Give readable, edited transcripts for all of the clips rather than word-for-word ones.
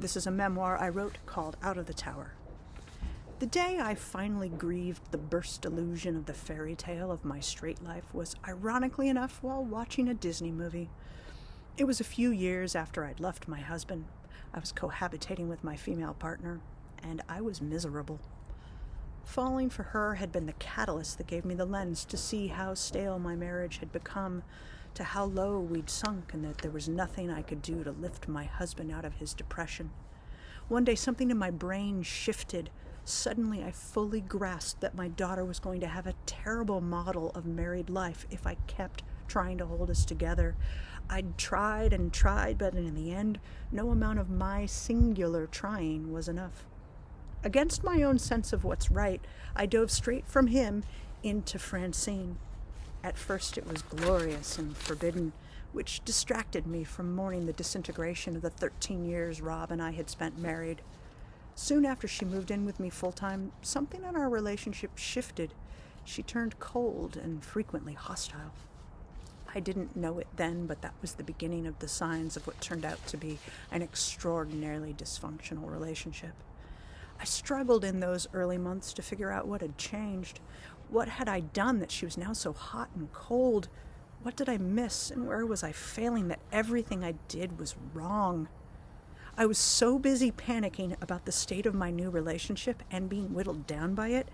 This is a memoir I wrote called Out of the Tower. The day I finally grieved the burst illusion of the fairy tale of my straight life was, ironically enough, while watching a Disney movie. It was a few years after I'd left my husband. I was cohabitating with my female partner, and I was miserable. Falling for her had been the catalyst that gave me the lens to see how stale my marriage had become, to how low we'd sunk, and that there was nothing I could do to lift my husband out of his depression. One day something in my brain shifted. Suddenly I fully grasped that my daughter was going to have a terrible model of married life if I kept trying to hold us together. I'd tried and tried, but in the end, no amount of my singular trying was enough. Against my own sense of what's right, I dove straight from him into Francine. At first it was glorious and forbidden, which distracted me from mourning the disintegration of the 13 years Rob and I had spent married. Soon after she moved in with me full-time, something in our relationship shifted. She turned cold and frequently hostile. I didn't know it then, but that was the beginning of the signs of what turned out to be an extraordinarily dysfunctional relationship. I struggled in those early months to figure out what had changed. What had I done that she was now so hot and cold? What did I miss, and where was I failing that everything I did was wrong? I was so busy panicking about the state of my new relationship and being whittled down by it,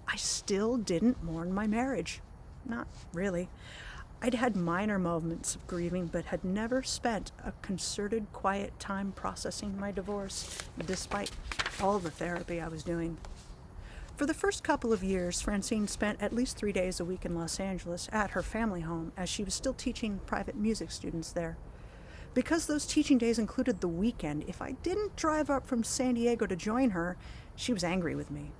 I still didn't mourn my marriage. Not really. I'd had minor moments of grieving, but had never spent a concerted, quiet time processing my divorce, despite all the therapy I was doing. For the first couple of years, Francine spent at least 3 days a week in Los Angeles at her family home, as she was still teaching private music students there. Because those teaching days included the weekend, if I didn't drive up from San Diego to join her, she was angry with me.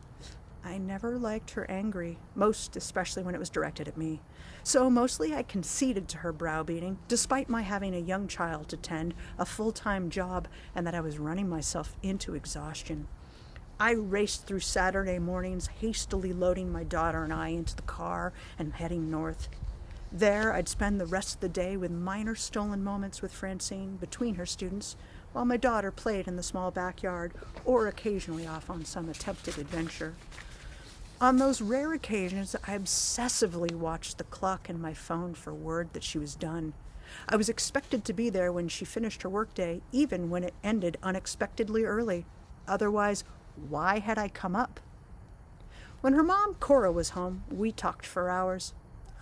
I never liked her angry, most especially when it was directed at me. So mostly I conceded to her browbeating, despite my having a young child to tend, a full-time job, and that I was running myself into exhaustion. I raced through Saturday mornings, hastily loading my daughter and I into the car and heading north. There, I'd spend the rest of the day with minor stolen moments with Francine between her students, while my daughter played in the small backyard or occasionally off on some attempted adventure. On those rare occasions, I obsessively watched the clock in my phone for word that she was done. I was expected to be there when she finished her workday, even when it ended unexpectedly early. Otherwise, why had I come up? When her mom, Cora, was home, we talked for hours.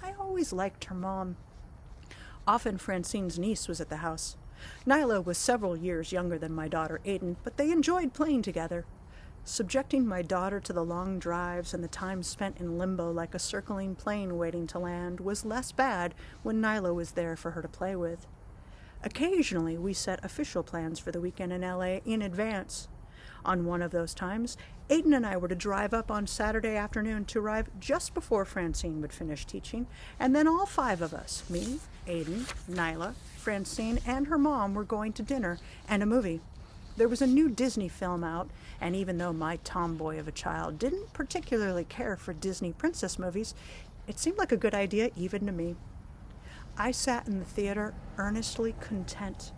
I always liked her mom. Often Francine's niece was at the house. Nyla was several years younger than my daughter Aiden, but they enjoyed playing together. Subjecting my daughter to the long drives and the time spent in limbo like a circling plane waiting to land was less bad when Nyla was there for her to play with. Occasionally, we set official plans for the weekend in LA in advance. On one of those times, Aiden and I were to drive up on Saturday afternoon to arrive just before Francine would finish teaching, and then all 5 of us, me, Aiden, Nyla, Francine, and her mom, were going to dinner and a movie. There was a new Disney film out, and even though my tomboy of a child didn't particularly care for Disney princess movies, it seemed like a good idea even to me. I sat in the theater earnestly content.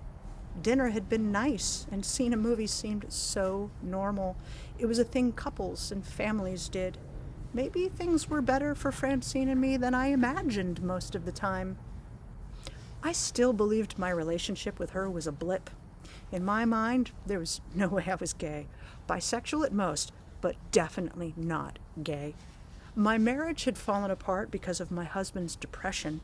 Dinner had been nice, and seeing a movie seemed so normal. It was a thing couples and families did. Maybe things were better for Francine and me than I imagined most of the time. I still believed my relationship with her was a blip. In my mind, there was no way I was gay. Bisexual at most, but definitely not gay. My marriage had fallen apart because of my husband's depression.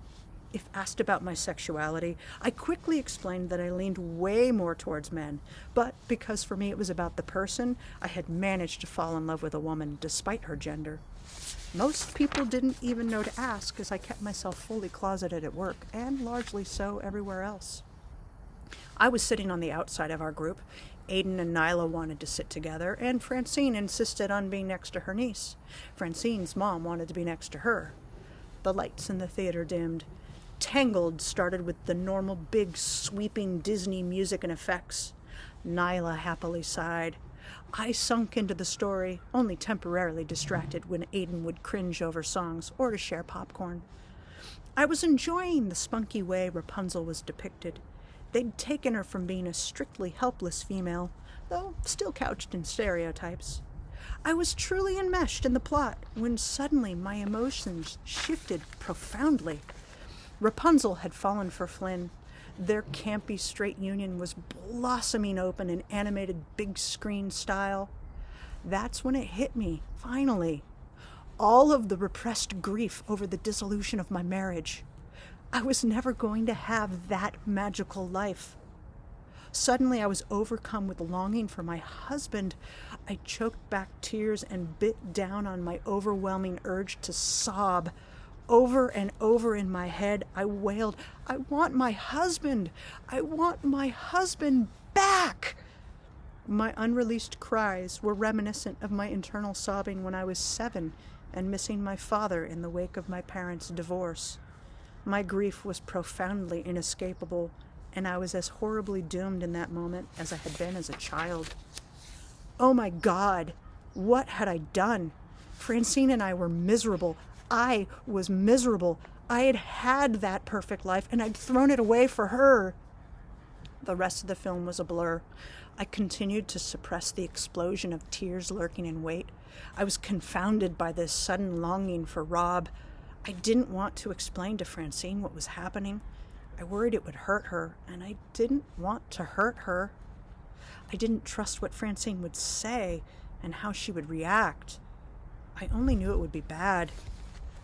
If asked about my sexuality, I quickly explained that I leaned way more towards men, but because for me it was about the person, I had managed to fall in love with a woman despite her gender. Most people didn't even know to ask, as I kept myself fully closeted at work, and largely so everywhere else. I was sitting on the outside of our group. Aiden and Nyla wanted to sit together, and Francine insisted on being next to her niece. Francine's mom wanted to be next to her. The lights in the theater dimmed. Tangled started with the normal big sweeping Disney music and effects. Nyla happily sighed. I sunk into the story, only temporarily distracted when Aiden would cringe over songs or to share popcorn. I was enjoying the spunky way Rapunzel was depicted. They'd taken her from being a strictly helpless female, though still couched in stereotypes. I was truly enmeshed in the plot when suddenly my emotions shifted profoundly. Rapunzel had fallen for Flynn. Their campy straight union was blossoming open in animated big screen style. That's when it hit me, finally. All of the repressed grief over the dissolution of my marriage. I was never going to have that magical life. Suddenly I was overcome with longing for my husband. I choked back tears and bit down on my overwhelming urge to sob. Over and over in my head, I wailed, "I want my husband! I want my husband back!" My unreleased cries were reminiscent of my internal sobbing when I was 7 and missing my father in the wake of my parents' divorce. My grief was profoundly inescapable, and I was as horribly doomed in that moment as I had been as a child. Oh my God, what had I done? Francine and I were miserable. I was miserable. I had had that perfect life, and I'd thrown it away for her. The rest of the film was a blur. I continued to suppress the explosion of tears lurking in wait. I was confounded by this sudden longing for Rob. I didn't want to explain to Francine what was happening. I worried it would hurt her, and I didn't want to hurt her. I didn't trust what Francine would say and how she would react. I only knew it would be bad.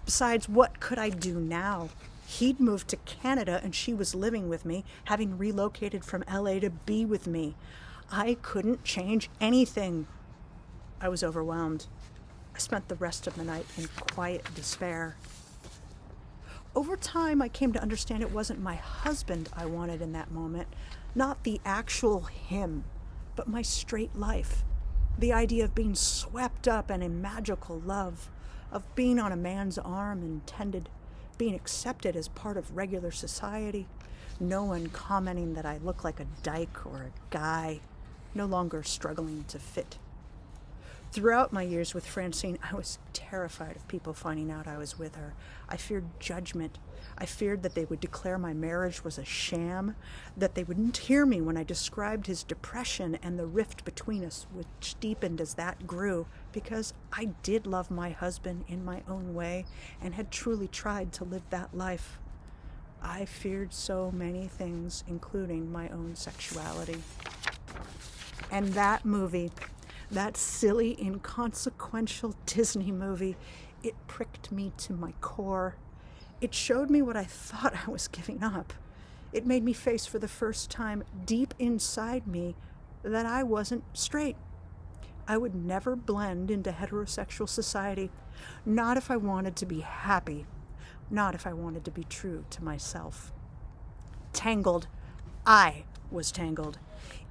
Besides, what could I do now? He'd moved to Canada and she was living with me, having relocated from LA to be with me. I couldn't change anything. I was overwhelmed. I spent the rest of the night in quiet despair. Over time, I came to understand it wasn't my husband I wanted in that moment, not the actual him, but my straight life. The idea of being swept up in a magical love, of being on a man's arm and tended, being accepted as part of regular society, no one commenting that I look like a dyke or a guy, no longer struggling to fit. Throughout my years with Francine, I was terrified of people finding out I was with her. I feared judgment. I feared that they would declare my marriage was a sham, that they wouldn't hear me when I described his depression and the rift between us, which deepened as that grew, because I did love my husband in my own way and had truly tried to live that life. I feared so many things, including my own sexuality. And that movie, that silly, inconsequential Disney movie, it pricked me to my core. It showed me what I thought I was giving up. It made me face for the first time deep inside me that I wasn't straight. I would never blend into heterosexual society, not if I wanted to be happy, not if I wanted to be true to myself. Tangled. I was tangled.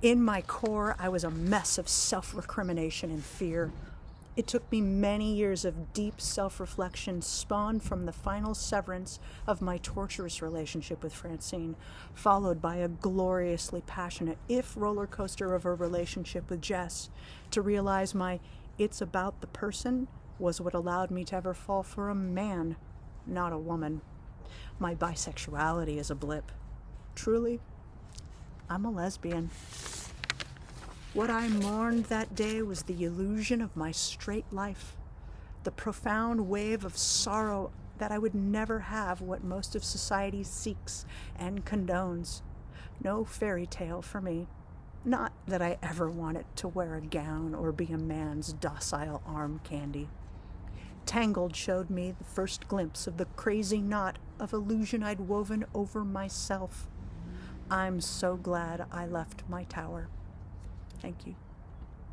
In my core, I was a mess of self-recrimination and fear. It took me many years of deep self-reflection spawned from the final severance of my torturous relationship with Francine, followed by a gloriously passionate, if roller coaster of a relationship with Jess, to realize my "it's about the person" was what allowed me to ever fall for a man, not a woman. My bisexuality is a blip. Truly, I'm a lesbian. What I mourned that day was the illusion of my straight life, the profound wave of sorrow that I would never have what most of society seeks and condones. No fairy tale for me. Not that I ever wanted to wear a gown or be a man's docile arm candy. Tangled showed me the first glimpse of the crazy knot of illusion I'd woven over myself. I'm so glad I left my tower. Thank you.